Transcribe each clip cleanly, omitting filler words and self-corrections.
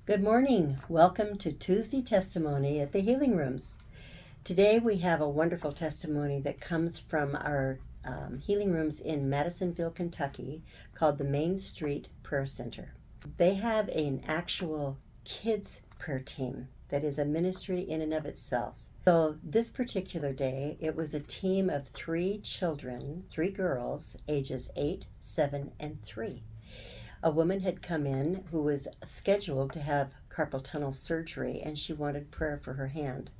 Good morning. Welcome to Tuesday Testimony at the Healing Rooms. Today we have a wonderful testimony that comes from our healing rooms in Madisonville, Kentucky, called the Main Street Prayer Center. They have an actual kids prayer team that is a ministry in and of itself. So this particular day, it was a team of 3 children, 3 girls, ages 8, 7, and 3. A woman had come in who was scheduled to have carpal tunnel surgery, and she wanted prayer for her hand.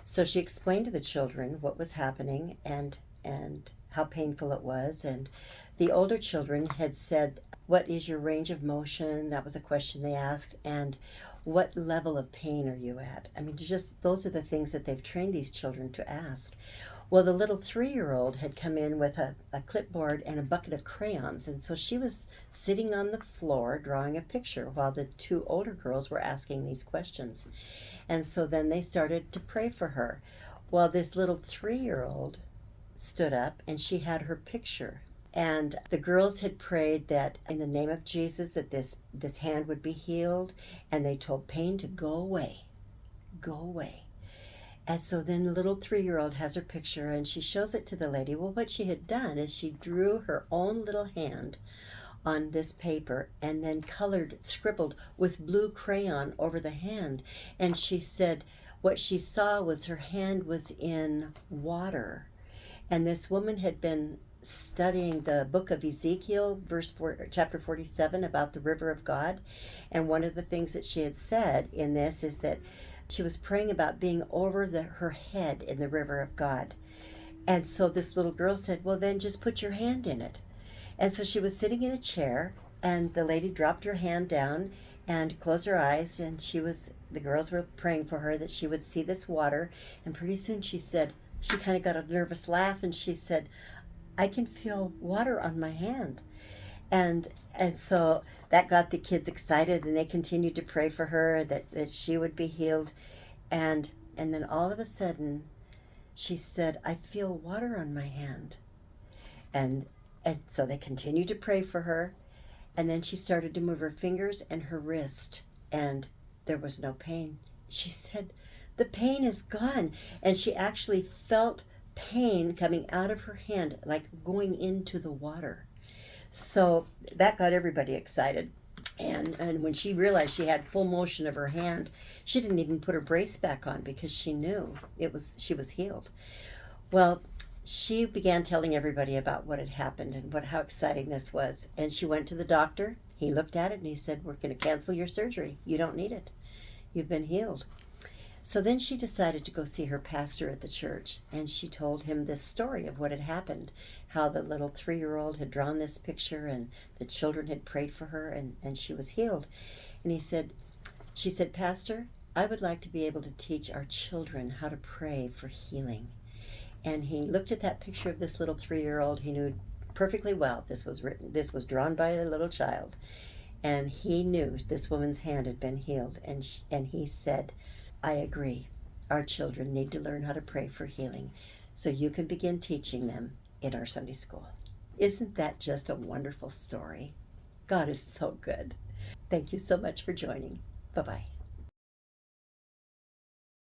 So she explained to the children what was happening and how painful it was. And the older children had said, "What is your range of motion?" That was a question they asked. And what level of pain are you at? I mean, just those are the things that they've trained these children to ask. Well, the little 3-year-old had come in with a clipboard and a bucket of crayons, and so she was sitting on the floor drawing a picture while the 2 older girls were asking these questions. And so then they started to pray for her. Well, this little 3-year-old stood up and she had her picture. And the girls had prayed that in the name of Jesus that this hand would be healed, and they told pain to go away. Go away. And so then the little 3-year-old has her picture and she shows it to the lady. Well, what she had done is she drew her own little hand on this paper and then scribbled with blue crayon over the hand. And she said what she saw was her hand was in water. And this woman had been studying the book of Ezekiel, chapter 47, about the river of God. And one of the things that she had said in this is that she was praying about being over her head in the river of God. And so this little girl said, "Well, then just put your hand in it." And so she was sitting in a chair, and the lady dropped her hand down and closed her eyes, and the girls were praying for her that she would see this water. And pretty soon she kind of got a nervous laugh, and she said, "I can feel water on my hand." And so that got the kids excited, and they continued to pray for her that she would be healed. And then all of a sudden she said, "I feel water on my hand." And so they continued to pray for her, and then she started to move her fingers and her wrist, and there was no pain. She said, "The pain is gone." And she actually felt pain coming out of her hand, like going into the water. So that got everybody excited. And when she realized she had full motion of her hand, she didn't even put her brace back on because she knew she was healed. Well, she began telling everybody about what had happened and how exciting this was. And she went to the doctor. He looked at it and he said, "We're going to cancel your surgery. You don't need it. You've been healed." So then she decided to go see her pastor at the church, and she told him this story of what had happened, how the little 3-year-old had drawn this picture and the children had prayed for her, and she was healed. And she said, "Pastor, I would like to be able to teach our children how to pray for healing." And he looked at that picture of this little 3-year-old. He knew perfectly well this was drawn by a little child, and he knew this woman's hand had been healed. And he said, "I agree. Our children need to learn how to pray for healing, so you can begin teaching them in our Sunday school." Isn't that just a wonderful story? God is so good. Thank you so much for joining. Bye-bye.